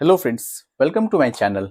Hello friends, welcome to my channel.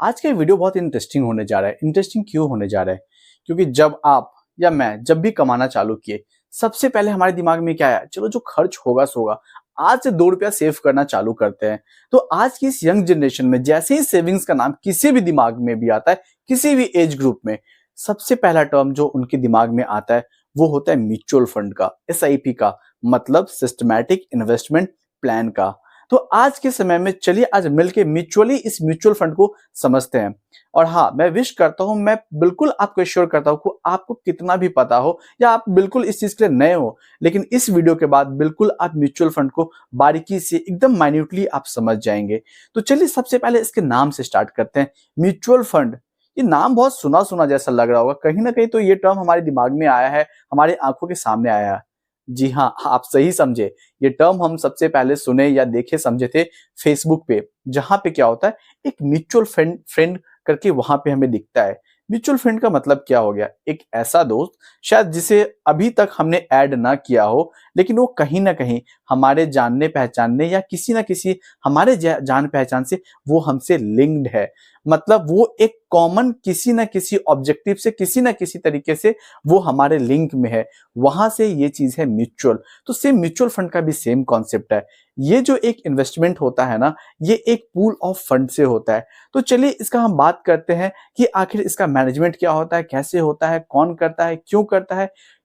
आज का video बहुत इंटरेस्टिंग होने जा रहा है। इंटरेस्टिंग क्यों होने जा रहा है? क्योंकि जब आप या मैं जब भी कमाना चालू किए, सबसे पहले हमारे दिमाग में क्या आया? चलो जो खर्च होगा सो होगा। आज से 2 रुपया सेव करना चालू करते हैं। तो आज की इस यंग जनरेशन में जैसे ही सेविंग्स का नाम किसी भी दिमाग में भी आता है, किसी भी एज ग्रुप में, सबसे पहला टर्म जो उनके दिमाग में आता है वो होता है म्यूचुअल फंड का, एसआईपी का, मतलब सिस्टमैटिक इन्वेस्टमेंट प्लान का। तो आज के समय में चलिए आज मिलके म्यूचुअली इस म्यूचुअल फंड को समझते हैं। और हाँ, मैं विश करता हूं, मैं बिल्कुल आपको एश्योर करता हूं कि आपको कितना भी पता हो या आप बिल्कुल इस चीज के लिए नए हो, लेकिन इस वीडियो के बाद बिल्कुल आप म्यूचुअल फंड को बारीकी से एकदम माइन्यूटली आप समझ जाएंगे। तो चलिए सबसे पहले इसके नाम से स्टार्ट करते हैं। म्यूचुअल फंड, ये नाम बहुत सुना सुना जैसा लग रहा होगा, कहीं ना कहीं तो ये टर्म हमारे दिमाग में आया है, हमारे आंखों के सामने आया है। जी हाँ, आप सही समझे। ये टर्म हम सबसे पहले सुने या देखे समझे थे फेसबुक पे, जहां पे क्या होता है, एक म्यूचुअल फ्रेंड फ्रेंड करके वहां पे हमें दिखता है। म्यूचुअल फ्रेंड का मतलब क्या हो गया? एक ऐसा दोस्त शायद जिसे अभी तक हमने ऐड ना किया हो, लेकिन वो कहीं ना कहीं हमारे जानने पहचानने या किसी ना किसी हमारे जान पहचान से वो हमसे लिंक्ड है। मतलब वो एक कॉमन किसी ना किसी ऑब्जेक्टिव से, किसी ना किसी तरीके से वो हमारे लिंक में है। वहां से ये चीज है म्यूचुअल। तो सेम म्यूचुअल फंड का भी सेम कॉन्सेप्ट है। ये जो एक इन्वेस्टमेंट होता है ना, ये एक पूल ऑफ फंड से होता है। तो चलिए इसका हम बात करते हैं कि आखिर इसका मैनेजमेंट क्या होता है, कैसे होता है, कौन करता है,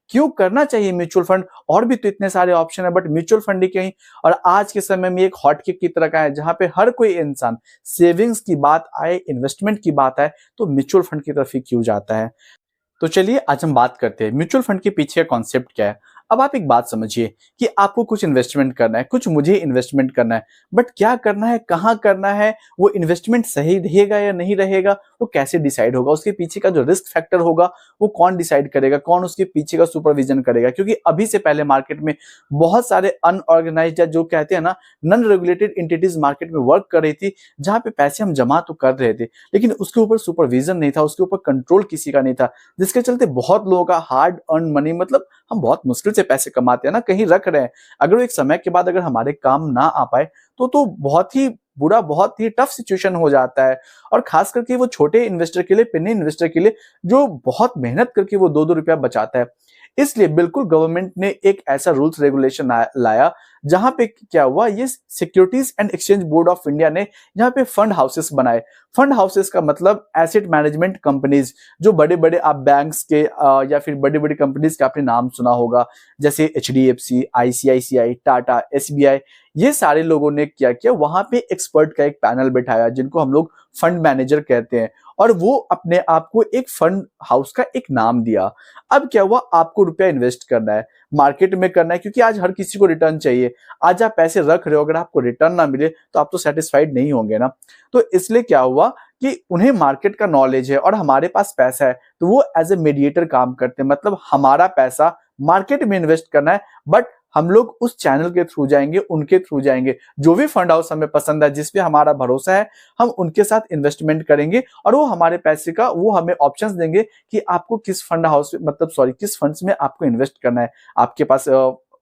क्यों करना चाहिए म्यूचुअल फंड। और भी तो इतने सारे ऑप्शन है, बट म्यूचुअल फंड ही कहीं और आज के समय में एक हॉटकेक की तरह का है, जहां पे हर कोई इंसान सेविंग्स की बात आए, इन्वेस्टमेंट की बात आए, तो म्यूचुअल फंड की तरफ ही क्यों जाता है। तो चलिए आज हम बात करते हैं म्यूचुअल फंड के पीछे का कॉन्सेप्ट क्या है। अब आप एक बात समझिए कि आपको कुछ इन्वेस्टमेंट करना है, कुछ मुझे इन्वेस्टमेंट करना है, बट क्या करना है, कहाँ करना है, वो इन्वेस्टमेंट सही रहेगा या नहीं रहेगा, वो कैसे डिसाइड होगा, उसके पीछे का जो रिस्क फैक्टर होगा वो कौन डिसाइड करेगा, कौन उसके पीछे का सुपरविजन करेगा। क्योंकि अभी से पहले मार्केट में बहुत सारे अनऑर्गेनाइज्ड या जो कहते हैं ना, नॉन रेगुलेटेड एंटिटीज मार्केट में वर्क कर रही थी, जहां पे पैसे हम जमा तो कर रहे थे, लेकिन उसके ऊपर सुपरविजन नहीं था, उसके ऊपर कंट्रोल किसी का नहीं था, जिसके चलते बहुत लोगों का हार्ड अर्न मनी, मतलब हम बहुत मुश्किल से पैसे कमाते हैं ना, कहीं रख रहे हैं, अगर वो एक समय के बाद अगर हमारे काम ना आ पाए तो बहुत ही बुरा, बहुत ही टफ सिचुएशन हो जाता है। और खास करके वो छोटे इन्वेस्टर के लिए, पिन्नी इन्वेस्टर के लिए, जो बहुत मेहनत करके वो 2-2 रुपया बचाता है। इसलिए बिल्कुल गवर्नमेंट ने एक ऐसा रूल्स रेगुलेशन लाया, जहां पे क्या हुआ, ये securities and exchange board of India ने यहाँ पे फंड हाउसेस बनाए। फंड हाउसेस का मतलब एसेट मैनेजमेंट कंपनीज, जो बड़े बड़े आप बैंक्स के या फिर बड़ी बड़ी कंपनीज का आपने नाम सुना होगा, जैसे एचडीएफसी, आईसीआईसीआई, टाटा, एसबीआई, ये सारे लोगों ने क्या किया, वहां पे एक्सपर्ट का एक पैनल बैठाया, जिनको हम लोग फंड मैनेजर कहते हैं, और वो अपने आप को एक फंड हाउस का एक नाम दिया। अब क्या हुआ, आपको रुपया इन्वेस्ट करना है, मार्केट में करना है, क्योंकि आज हर किसी को रिटर्न चाहिए। आज आप पैसे रख रहे हो, अगर आपको रिटर्न ना मिले तो आप तो सेटिस्फाइड नहीं होंगे ना। तो इसलिए क्या हुआ कि उन्हें मार्केट का नॉलेज है और हमारे पास पैसा है, तो वो एज ए मीडिएटर काम करते हैं। मतलब हमारा पैसा मार्केट में इन्वेस्ट करना है, बट हम लोग उस चैनल के थ्रू जाएंगे, उनके थ्रू जाएंगे, जो भी फंड हाउस हमें पसंद है, जिसपे हमारा भरोसा है, हम उनके साथ इन्वेस्टमेंट करेंगे, और वो हमारे पैसे का वो हमें ऑप्शंस देंगे कि आपको किस फंड हाउस, मतलब सॉरी, किस फंड्स में आपको इन्वेस्ट करना है। आपके पास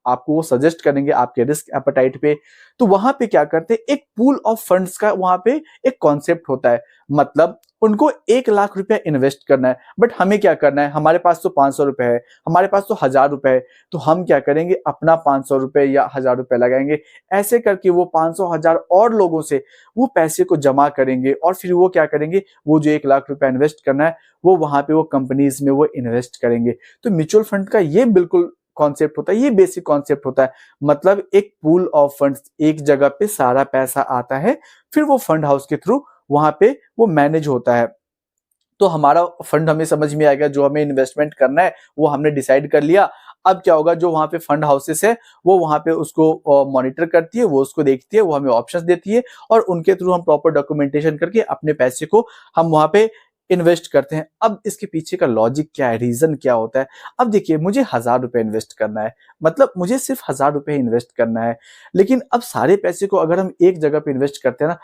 आपको वो सजेस्ट करेंगे आपके रिस्क एपेटाइट पे। तो वहां पे क्या करते हैं, एक पूल ऑफ फंड्स का वहां पे एक कॉन्सेप्ट होता है। मतलब उनको 1 लाख रुपया इन्वेस्ट करना है, बट हमें क्या करना है, हमारे पास तो 500 रुपए है, हमारे पास तो 1000 रुपए है, तो हम क्या करेंगे, अपना 500 रुपए या 1000 रुपए लगाएंगे। ऐसे करके वो 500, 1000 और लोगों से वो पैसे को जमा करेंगे, और फिर वो क्या करेंगे, वो जो 1 लाख रुपया इन्वेस्ट करना है, वो वहां पे वो कंपनीज में वो इन्वेस्ट करेंगे। तो म्यूचुअल फंड का ये बिल्कुल कॉन्सेप्ट होता है, ये बेसिक कॉन्सेप्ट होता है। मतलब एक पूल ऑफ फंड्स, एक जगह पे सारा पैसा आता है, फिर वो फंड हाउस के थ्रू वहां पे वो मैनेज होता है। तो हमारा फंड हमें समझ में आ गया, जो हमें इन्वेस्टमेंट करना है वो हमने डिसाइड कर लिया। अब क्या होगा, जो वहां पे फंड हाउसेस है वो वहां पे उसको मॉनिटर करती है, वो उसको देखती है, वो हमें ऑप्शंस देती है, और उनके थ्रू हम प्रॉपर डॉक्यूमेंटेशन करके अपने पैसे को हम वहां पे इन्वेस्ट करते हैं। अब इसके पीछे का लॉजिक क्या है, रीजन क्या होता है? अब देखिए, मुझे 1000 रुपए इन्वेस्ट करना है, मतलब मुझे सिर्फ 1000 रुपए इन्वेस्ट करना है, लेकिन अब सारे पैसे को अगर हम एक जगह पे इन्वेस्ट करते हैं ना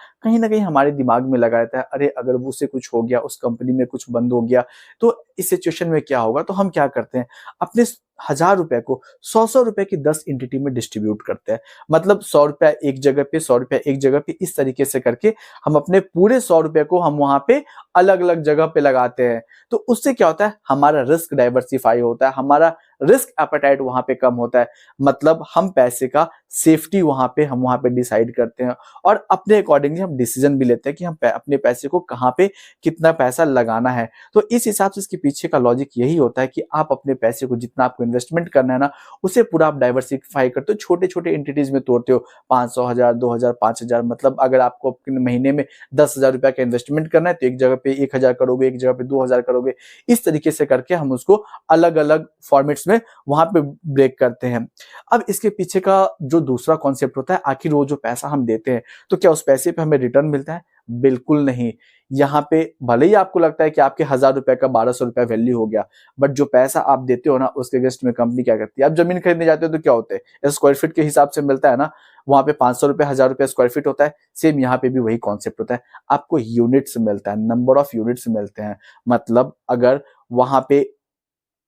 कहीं हमारे दिमाग में लगा रहता है, अरे अगर वो उससे कुछ हो गया, उस कंपनी में कुछ बंद हो गया, तो इस सिचुएशन में क्या होगा। तो हम क्या करते हैं, अपने 1000 रुपए को 100 रुपए की 10 एंटिटी में डिस्ट्रीब्यूट करते हैं। मतलब 100 रुपया एक जगह पे, 100 रुपया एक जगह पे, इस तरीके से करके हम अपने पूरे 100 रुपए को हम वहां पे अलग अलग जगह पे लगाते हैं। तो उससे क्या होता है, हमारा रिस्क डाइवर्सिफाई होता है, हमारा रिस्क एपेटाइट वहां पे कम होता है। मतलब हम पैसे का सेफ्टी हम वहां पे डिसाइड करते हैं और अपने अकॉर्डिंगली हम डिसीजन भी लेते हैं कि हम अपने पैसे को कहाँ पे कितना पैसा लगाना है। तो इस हिसाब से इसके पीछे का लॉजिक यही होता है कि आप अपने पैसे को जितना आपको इन्वेस्टमेंट करना है ना, उसे पूरा आप डाइवर्सिफाई करते हो, छोटे छोटे एंटिटीज में तोड़ते हो। 500, 1000, 2000, 5000, मतलब अगर आपको अपने महीने में 10,000 रुपया का इन्वेस्टमेंट करना है तो एक जगह पे 1000 करोगे, एक जगह पे 2000 करोगे। इस तरीके से करके हम उसको अलग अलग फॉर्मेट्स में वहां पे ब्रेक करते हैं। अब इसके पीछे का जो दूसरा कॉन्सेप्ट होता है, आखिर वो जो पैसा हम देते हैं तो क्या उस पैसे पे हमें रिटर्न मिलता है? बिल्कुल नहीं। यहाँ पे भले ही आपको लगता है कि आपके 1000 रुपए का 1200 रुपया वैल्यू हो गया, बट जो पैसा आप देते हो ना, उसके अगेंस्ट में कंपनी क्या करती है? आप जमीन खरीदने जाते हो तो क्या होते हैं, स्क्वायर फीट के हिसाब से मिलता है ना, वहां पे 500 रुपए, 1000 रुपया स्क्वायर फीट होता है। सेम यहाँ पे भी वही कॉन्सेप्ट होता है, आपको यूनिट्स मिलता है, नंबर ऑफ यूनिट्स मिलते हैं। मतलब अगर वहां पे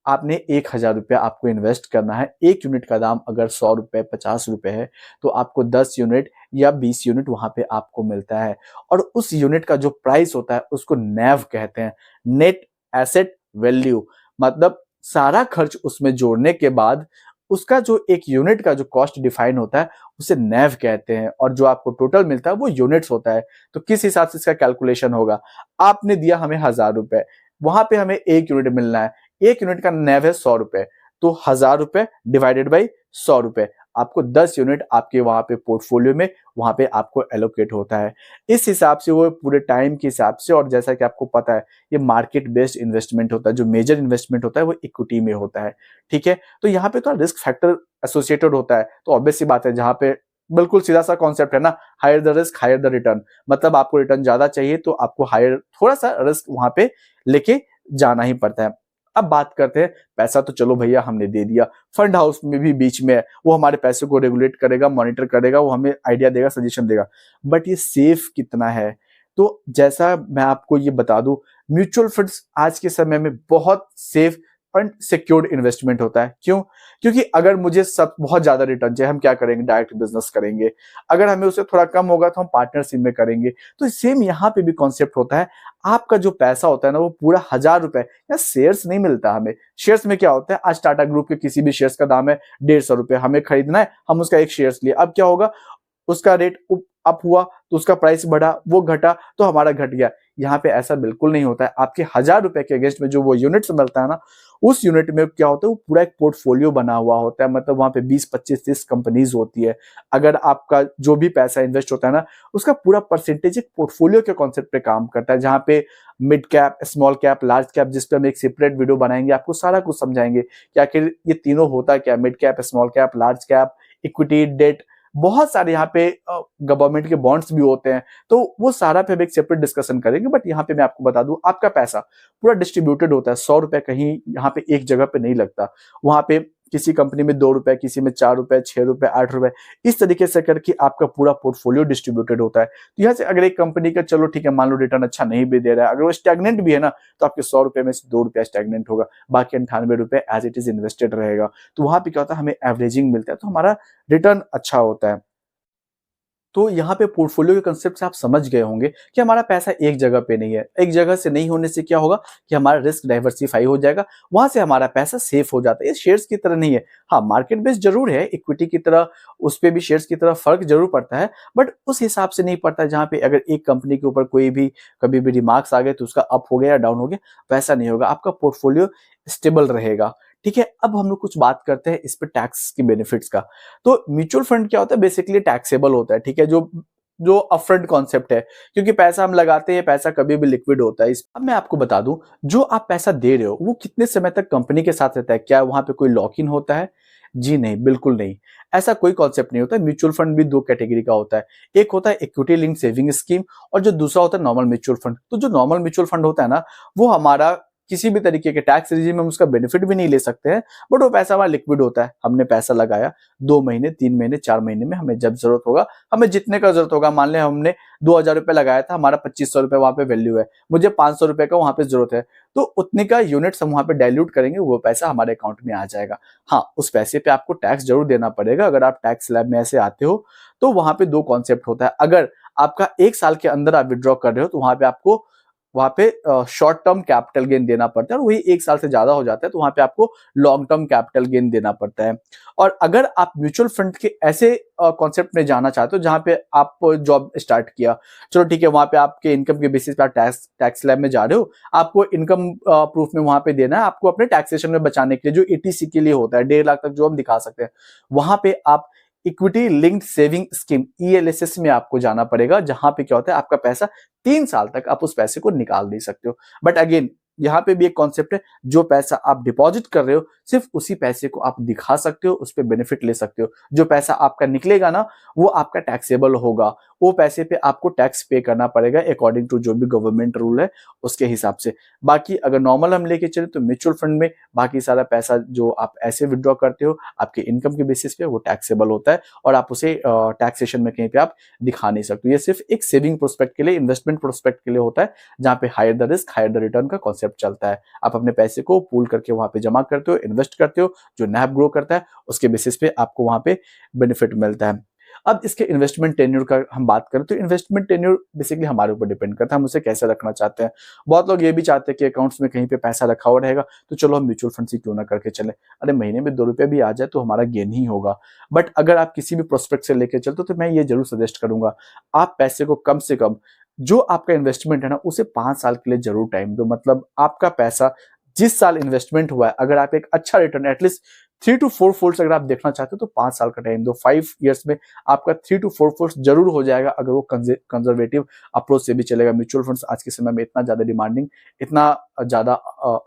आपने 1000 रुपया आपको इन्वेस्ट करना है, एक यूनिट का दाम अगर 100 रुपए, 50 रुपए है, तो आपको 10 यूनिट या 20 यूनिट वहां पे आपको मिलता है। और उस यूनिट का जो प्राइस होता है उसको नैव कहते हैं, नेट एसेट वैल्यू। मतलब सारा खर्च उसमें जोड़ने के बाद उसका जो एक यूनिट का जो कॉस्ट डिफाइन होता है उसे नैव कहते हैं, और जो आपको टोटल मिलता है वो यूनिट्स होता है। तो किस हिसाब से इसका कैलकुलेशन होगा, आपने दिया हमें 1000 रुपए, वहां पे हमें एक यूनिट मिलना है, एक यूनिट का नैव है 100 रुपए, तो 1000 रुपए डिवाइडेड बाई 100 रुपए, आपको 10 यूनिट आपके वहां पे पोर्टफोलियो में वहां पे आपको एलोकेट होता है। इस हिसाब से वो पूरे टाइम के हिसाब से, और जैसा कि आपको पता है ये मार्केट बेस्ड इन्वेस्टमेंट होता है, जो मेजर इन्वेस्टमेंट होता है वो इक्विटी में होता है। ठीक है, तो यहाँ पे तो रिस्क फैक्टर एसोसिएटेड होता है, तो ऑब्वियस सी बात है, जहां पे बिल्कुल सीधा सा कॉन्सेप्ट है ना, higher the risk higher the return. मतलब आपको रिटर्न ज्यादा चाहिए तो आपको हायर थोड़ा सा रिस्क वहां पे लेके जाना ही पड़ता है। अब बात करते हैं, पैसा तो चलो भैया हमने दे दिया, फंड हाउस में भी बीच में है, वो हमारे पैसे को रेगुलेट करेगा, मॉनिटर करेगा, वो हमें आइडिया देगा, सजेशन देगा, बट ये सेफ कितना है? तो जैसा मैं आपको ये बता दूं, म्यूचुअल फंड्स आज के समय में बहुत सेफ एंड सिक्योर्ड इन्वेस्टमेंट होता है। क्यों? क्योंकि अगर मुझे सब बहुत ज्यादा रिटर्न चाहिए, हम क्या करेंगे? डायरेक्ट बिजनेस करेंगे। अगर हमें उससे थोड़ा कम होगा तो हम पार्टनरशिप में करेंगे। तो सेम यहाँ पे भी कॉन्सेप्ट होता है, आपका जो पैसा होता है ना वो पूरा 1000 रुपए या शेयर्स नहीं मिलता हमें। शेयर्स में क्या होता है, आज टाटा ग्रुप के किसी भी शेयर्स का दाम है 150 रुपए, हमें खरीदना है, हम उसका एक शेयर्स लिए, अब क्या होगा, उसका रेट अप हुआ तो उसका प्राइस बढ़ा, वो घटा तो हमारा घट गया। यहाँ पे ऐसा बिल्कुल नहीं होता है। आपके 1000 रुपए के अगेंस्ट में जो वो यूनिट्स मिलता है ना, उस यूनिट में क्या होता है, वो पूरा एक पोर्टफोलियो बना हुआ होता है। मतलब वहां पे 20, 25, 30 कंपनीज होती है। अगर आपका जो भी पैसा इन्वेस्ट होता है ना, उसका पूरा परसेंटेज एक पोर्टफोलियो के कॉन्सेप्ट पे काम करता है, जहां पे mid cap, small cap, large cap, जिस पे हम एक सेपरेट वीडियो बनाएंगे, आपको सारा कुछ समझाएंगे कि आखिर ये तीनों होता क्या, mid cap, small cap, large cap, equity, debt, बहुत सारे यहाँ पे गवर्नमेंट के बॉन्ड्स भी होते हैं। तो वो सारा पे हम एक सेपरेट डिस्कशन करेंगे, बट यहाँ पे मैं आपको बता दूं, आपका पैसा पूरा डिस्ट्रीब्यूटेड होता है। 100 रुपए कहीं यहाँ पे एक जगह पे नहीं लगता, वहां पे किसी कंपनी में 2 रुपए, किसी में 4 रुपए, 6 रुपए, 8 रुपए, इस तरीके से करके आपका पूरा पोर्टफोलियो डिस्ट्रीब्यूटेड होता है। तो यहाँ से अगर एक कंपनी का चलो ठीक है, मान लो रिटर्न अच्छा नहीं भी दे रहा है, अगर वो स्टैग्नेंट भी है ना, तो आपके 100 रुपए में से 2 रुपया स्टैग्नेंट होगा, बाकी 98 रुपए एज इट इज इन्वेस्टेड रहेगा। तो वहां पे क्या होता है, हमें एवरेजिंग मिलता है, तो हमारा रिटर्न अच्छा होता है। तो यहाँ पे पोर्टफोलियो के कंसेप्ट से आप समझ गए होंगे कि हमारा पैसा एक जगह पे नहीं है। एक जगह से नहीं होने से क्या होगा कि हमारा रिस्क डाइवर्सिफाई हो जाएगा, वहां से हमारा पैसा सेफ हो जाता है। ये शेयर्स की तरह नहीं है। हाँ, मार्केट बेस्ड जरूर है, इक्विटी की तरह उस पे भी शेयर्स की तरह फर्क जरूर पड़ता है, बट उस हिसाब से नहीं पड़ता है जहाँ पे अगर एक कंपनी के ऊपर कोई भी कभी भी रिमार्क्स आ गए तो उसका अप हो गया या डाउन हो गया, वैसा नहीं होगा। आपका पोर्टफोलियो स्टेबल रहेगा। ठीक है, अब हम लोग कुछ बात करते हैं इस पे टैक्स की बेनिफिट्स का। तो म्यूचुअल फंड क्या होता है, बेसिकली टैक्सेबल होता है। ठीक है, जो जो अपफ्रंट कॉन्सेप्ट है, क्योंकि पैसा हम लगाते हैं, पैसा कभी भी लिक्विड होता है। अब मैं आपको बता दूं, जो आप पैसा दे रहे हो वो कितने समय तक कंपनी के साथ रहता है, क्या वहां पे कोई लॉक इन होता है? जी नहीं, बिल्कुल नहीं। ऐसा कोई कॉन्सेप्ट नहीं होता। म्यूचुअल फंड भी दो कैटेगरी का होता है, एक होता है इक्विटी लिंक सेविंग स्कीम और जो दूसरा होता है नॉर्मल म्यूचुअल फंड। तो जो नॉर्मल म्यूचुअल फंड होता है ना, वो हमारा किसी भी तरीके के टैक्स रिजीम में हम उसका बेनिफिट भी नहीं ले सकते हैं, बट वो पैसा हमारा लिक्विड होता है। हमने पैसा लगाया 2 महीने, 3 महीने, 4 महीने में हमें जब जरूरत होगा, हमें जितने का जरूरत होगा, मान लें हमने 2,000 रुपए लगाया था, हमारा 2500 रुपए वहां पे वैल्यू है, मुझे 500 रुपए का वहां पे जरूरत है, तो उतने का यूनिट्स हम वहां पे डाइल्यूट करेंगे, वो पैसा हमारे अकाउंट में आ जाएगा। हाँ, उस पैसे पे आपको टैक्स जरूर देना पड़ेगा। अगर आप टैक्स स्लैब में ऐसे आते हो तो वहां पे दो कॉन्सेप्ट होता है। अगर आपका 1 साल के अंदर आप विड्रॉ कर रहे हो तो वहां पे शॉर्ट टर्म कैपिटल गेन देना पड़ता है, और वही 1 साल से ज्यादा हो जाता है तो वहां पे आपको लॉन्ग टर्म कैपिटल गेन देना पड़ता है। और अगर आप म्यूचुअल फंड के ऐसे कॉन्सेप्ट में जाना चाहते हो जहां पे आप जॉब स्टार्ट किया, चलो ठीक है, वहां पे आपके इनकम के बेसिस पे आप टैक्स स्लैब में जा रहे हो, आपको इनकम प्रूफ में वहां पे देना है, आपको अपने टैक्सेशन में बचाने के लिए, जो ETC के लिए होता है 1.5 लाख तक जो हम दिखा सकते हैं, वहां पे आप equity linked saving scheme ELSS में आपको जाना पड़ेगा, जहां पे क्या होता है, आपका पैसा 3 साल तक आप उस पैसे को निकाल दे सकते हो। बट अगेन यहाँ पे भी एक कॉन्सेप्ट है, जो पैसा आप डिपॉजिट कर रहे हो सिर्फ उसी पैसे को आप दिखा सकते हो, उस पर बेनिफिट ले सकते हो। जो पैसा आपका निकलेगा ना, वो आपका टैक्सेबल होगा, वो पैसे पे आपको टैक्स पे करना पड़ेगा अकॉर्डिंग टू जो भी गवर्नमेंट रूल है उसके हिसाब से। बाकी अगर नॉर्मल हम लेके चले तो म्यूचुअल फंड में बाकी सारा पैसा जो आप ऐसे विड्रॉ करते हो आपके इनकम के बेसिस पे, वो टैक्सेबल होता है और आप उसे टैक्सेशन में कहीं पे आप दिखा नहीं सकते। ये सिर्फ एक सेविंग प्रोस्पेक्ट के लिए, इन्वेस्टमेंट प्रोस्पेक्ट के लिए होता है, जहां पे higher the risk higher the return का कॉन्सेप्ट चलता है। आप अपने पैसे को पूल करके वहां पे जमा करते हो, इन्वेस्ट करते हो, जो नैब ग्रो करता है उसके बेसिस पे आपको वहां पे बेनिफिट मिलता है। अब इसके इन्वेस्टमेंट टेन्योर का हम बात करें तो इन्वेस्टमेंट टेन्योर बेसिकली हमारे ऊपर डिपेंड करता है, हम उसे कैसे रखना चाहते हैं। बहुत लोग ये भी चाहते हैं कि अकाउंट्स में कहीं पे पैसा रखा हुआ रहेगा तो चलो हम म्यूचुअल फंड से क्यों ना करके चले, अरे महीने में 2 रुपए भी आ जाए तो हमारा गेन ही होगा। बट अगर आप किसी भी प्रोस्पेक्ट से लेके चलते हो तो मैं ये जरूर सजेस्ट करूंगा, आप पैसे को कम से कम, जो आपका इन्वेस्टमेंट है ना, उसे 5 साल के लिए जरूर टाइम दो। मतलब आपका पैसा जिस साल इन्वेस्टमेंट हुआ है, अगर आप एक अच्छा रिटर्न एटलीस्ट 3 to 4 फोल्ड अगर आप देखना चाहते हो तो 5 साल का टाइम दो। 5 ईयर्स में आपका 3 to 4 फोल्ड जरूर हो जाएगा, अगर वो कंजर्वेटिव अप्रोच से भी चलेगा। म्यूचुअल फंड्स आज के समय में इतना ज्यादा डिमांडिंग, इतना ज्यादा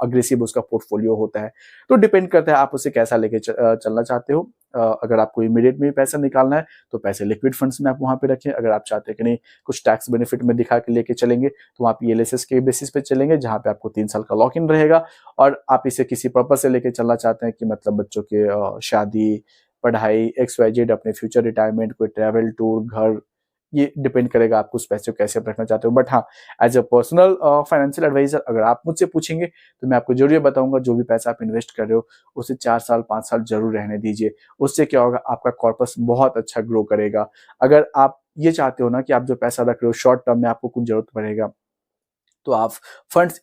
अग्रेसिव उसका पोर्टफोलियो होता है, तो डिपेंड करता है आप उसे कैसा लेके चलना चाहते हो। अगर आपको इमीडिएट में पैसा निकालना है तो पैसे लिक्विड फंड्स में आप वहां पे रखें। अगर आप चाहते हैं कि नहीं कुछ टैक्स बेनिफिट में दिखा के लेके चलेंगे तो आप ELSS के बेसिस पे चलेंगे, जहां पे आपको 3 साल का लॉक इन रहेगा। और आप इसे किसी पर्पज से लेके चलना चाहते हैं कि मतलब बच्चों के शादी, पढ़ाई, XYZ, अपने फ्यूचर रिटायरमेंट, कोई ट्रैवल, टूर, घर, ये डिपेंड करेगा आपको उस पैसे को कैसे रखना चाहते हो। बट हाँ, as a personal financial advisor अगर आप मुझसे पूछेंगे तो मैं आपको जरूर ये बताऊंगा, जो भी पैसा आप इन्वेस्ट कर रहे हो उसे 4 साल 5 साल जरूर रहने दीजिए। उससे क्या होगा, आपका कॉर्पस बहुत अच्छा ग्रो करेगा। अगर आप ये चाहते हो ना कि आप जो पैसा रख रहे हो शॉर्ट टर्म में आपको कुछ जरूरत पड़ेगा, तो आप फंड्स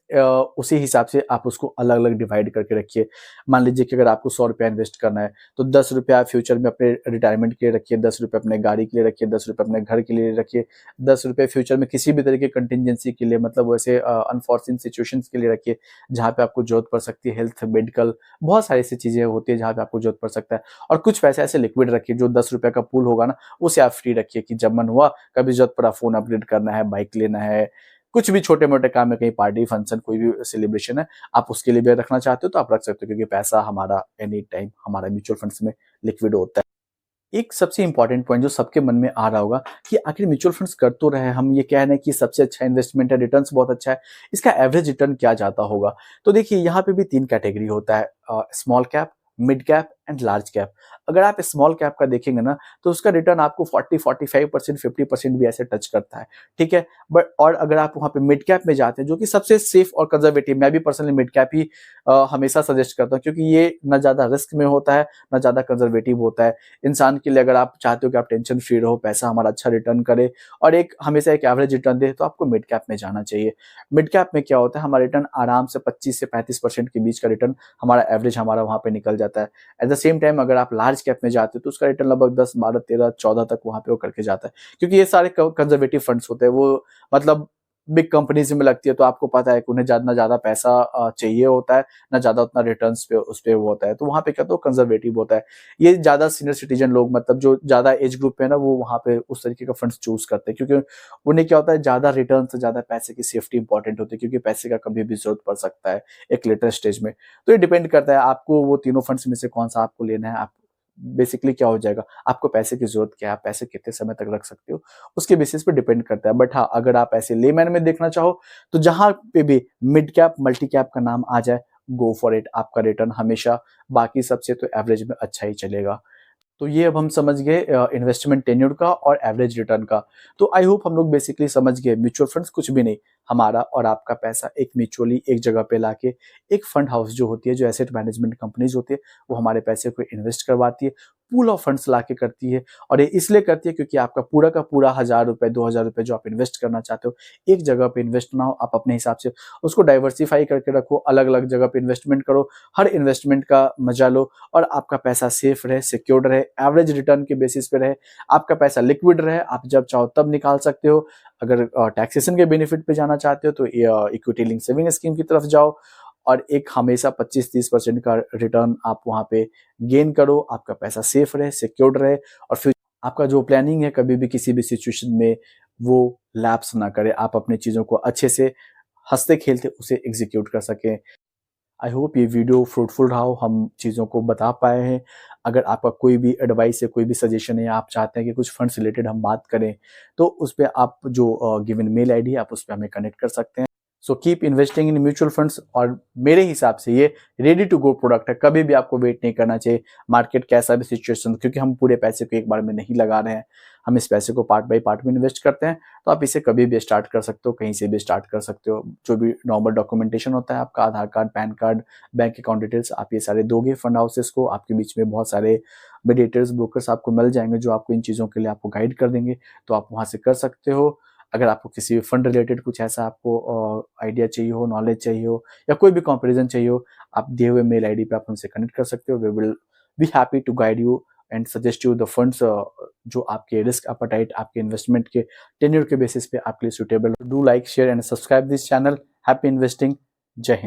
उसी हिसाब से आप उसको अलग अलग डिवाइड करके रखिए। मान लीजिए कि अगर आपको 100 रुपया इन्वेस्ट करना है तो 10 रुपया फ्यूचर में अपने रिटायरमेंट के लिए रखिए, 10 रुपये अपने गाड़ी के लिए रखिए, 10 रुपये अपने घर के लिए रखिए, 10 रुपये फ्यूचर में किसी भी तरह की कंटिजेंसी के लिए, मतलब वैसे अनफॉर्चुनेट सिचुएशंस के लिए रखिए जहाँ पे आपको जरूरत पड़ सकती है, हेल्थ, मेडिकल, बहुत सारी ऐसी चीजें होती है जहाँ पे आपको जरूरत पड़ सकता है। और कुछ पैसे ऐसे लिक्विड रखिए, जो 10 रुपये का पूल होगा ना, उसे आप फ्री रखिए कि जब मन हुआ, कभी जरूरत पड़ा, फोन अपग्रेड करना है, बाइक लेना है, कुछ भी छोटे मोटे काम है, कहीं पार्टी फंक्शन कोई भी सेलिब्रेशन है, आप उसके लिए भी रखना चाहते हो तो आप रख सकते हो, क्योंकि पैसा हमारा एनी टाइम हमारा म्यूचुअल फंड्स में लिक्विड होता है। एक सबसे इंपॉर्टेंट पॉइंट जो सबके मन में आ रहा होगा कि आखिर म्यूचुअल फंड्स कर तो रहे, हम ये कह रहे हैं कि सबसे अच्छा इन्वेस्टमेंट है, रिटर्न्स बहुत अच्छा है, इसका एवरेज रिटर्न क्या जाता होगा। तो देखिए यहाँ पे भी 3 कैटेगरी होता है, small cap, mid cap and large cap. अगर आप स्मॉल कैप का देखेंगे ना तो उसका रिटर्न आपको 40-45%, 50% भी ऐसे टच करता है, ठीक है। बट और अगर आप वहां पे मिड कैप में जाते हैं, जो कि सबसे सेफ और कंजर्वेटिव, मैं भी पर्सनली मिड कैप ही हमेशा सजेस्ट करता हूँ, क्योंकि ये ना ज्यादा रिस्क में होता है ना ज्यादा कंजर्वेटिव होता है। इंसान के लिए अगर आप चाहते हो कि आप टेंशन फ्री रहो, पैसा हमारा अच्छा रिटर्न करे और एक हमेशा एक एवरेज रिटर्न दे, तो आपको मिड कैप में जाना चाहिए। मिड कैप में क्या होता है, हमारा रिटर्न आराम से 25 से 35% के बीच का रिटर्न हमारा एवरेज हमारा वहां पे निकल जाता है। एट द सेम टाइम अगर आप लार्ज कैप में जाते हो तो उसका रिटर्न लगभग 10, 12, 13, 14 तक वहां पे वो करके जाता है, क्योंकि ये सारे कंजर्वेटिव फंड्स होते हैं, वो मतलब बिग कंपनीज में लगती है, तो आपको पता है कि उन्हें ज्यादा ना ज्यादा पैसा चाहिए होता है, ना ज्यादा उतना रिटर्न्स पे उस पे वो होता है, तो वहां पे क्या तो कंजर्वेटिव होता है। ये ज्यादा सीनियर सिटीजन लोग, मतलब जो ज्यादा एज ग्रुप पे है ना, वो वहां पे उस तरीके का फंड्स चूज करते हैं, क्योंकि उन्हें क्या होता है, ज्यादा रिटर्न से ज्यादा पैसे की सेफ्टी इंपॉर्टेंट होती है, क्योंकि पैसे का कभी भी जरूरत पड़ सकता है एक लेटर स्टेज में। तो ये डिपेंड करता है आपको वो तीनों फंड्स में से कौन सा आपको लेना है, आप बेसिकली क्या हो जाएगा, आपको पैसे की जरूरत क्या है, आप पैसे कितने समय तक रख सकते हो, उसके बेसिस पे डिपेंड करता है। बट हाँ, अगर आप ऐसे लेमैन में देखना चाहो तो जहां पे भी मिड कैप मल्टी कैप का नाम आ जाए, गो फॉर इट, आपका रिटर्न हमेशा बाकी सबसे तो एवरेज में अच्छा ही चलेगा। तो ये अब हम समझ गए इन्वेस्टमेंट टेन्योर का और एवरेज रिटर्न का। तो आई होप हम लोग बेसिकली समझ गए म्यूचुअल फंड्स कुछ भी नहीं, हमारा और आपका पैसा एक म्यूचुअली एक जगह पे लाके एक फंड हाउस जो होती है, जो एसेट मैनेजमेंट कंपनीज होती है, वो हमारे पैसे को इन्वेस्ट करवाती है, पूल ऑफ फंड्स लाके करती है। और ये इसलिए करती है क्योंकि आपका पूरा का पूरा 1,000 रुपए 2,000 रुपए जो आप इन्वेस्ट करना चाहते हो, एक जगह पे इन्वेस्ट ना हो, आप अपने हिसाब से उसको डाइवर्सिफाई करके रखो, अलग अलग जगह पे इन्वेस्टमेंट करो, हर इन्वेस्टमेंट का मजा लो और आपका पैसा सेफ रहे, सिक्योर्ड रहे, एवरेज रिटर्न के बेसिस पे रहे, आपका पैसा लिक्विड रहे, आप जब चाहो तब निकाल सकते हो। अगर टैक्सेशन के बेनिफिट पे जाना चाहते हो तो इक्विटी लिंक सेविंग स्कीम की तरफ जाओ और एक हमेशा 25-30% का रिटर्न आप वहां पे गेन करो, आपका पैसा सेफ रहे, सिक्योर्ड रहे और फिर आपका जो प्लानिंग है कभी भी किसी भी सिचुएशन में वो लैप्स ना करे, आप अपनी चीजों को अच्छे से हंसते खेलते उसे एग्जीक्यूट कर सकें। आई होप ये वीडियो फ्रूटफुल रहा हो, हम चीज़ों को बता पाए हैं। अगर आपका कोई भी एडवाइस है, कोई भी सजेशन है या आप चाहते हैं कि कुछ फंड्स रिलेटेड हम बात करें, तो उस पे आप जो गिवन मेल आईडी है आप उस पे हमें कनेक्ट कर सकते हैं। So keep investing in mutual funds और मेरे हिसाब से ये रेडी टू गो प्रोडक्ट है, कभी भी आपको वेट नहीं करना चाहिए मार्केट कैसा भी सिचुएशन, क्योंकि हम पूरे पैसे को एक बार में नहीं लगा रहे हैं, हम इस पैसे को पार्ट बाय पार्ट में इन्वेस्ट करते हैं। तो आप इसे कभी भी स्टार्ट कर सकते हो, कहीं से भी स्टार्ट कर सकते हो। जो भी नॉर्मल डॉक्यूमेंटेशन होता है आपका, Aadhaar card, PAN card, bank account details, आप ये सारे दोगे फंड हाउसेस को, आपके बीच में बहुत सारे मीडिएटर्स ब्रोकर्स आपको मिल जाएंगे जो आपको इन चीज़ों के लिए आपको गाइड कर देंगे, तो आप वहाँ से कर सकते हो। अगर आपको किसी भी फंड रिलेटेड कुछ ऐसा आपको आइडिया चाहिए हो, नॉलेज चाहिए हो या कोई भी कंपैरिजन चाहिए हो, आप दिए हुए मेल आईडी पे आप हमसे कनेक्ट कर सकते हो। We will be happy to guide you and suggest you the funds जो आपके रिस्क एपेटाइट, आपके इन्वेस्टमेंट के टेन्योर के बेसिस पे आपके लिए suitable. Do like, share and subscribe this channel. Happy investing. जय हिंद।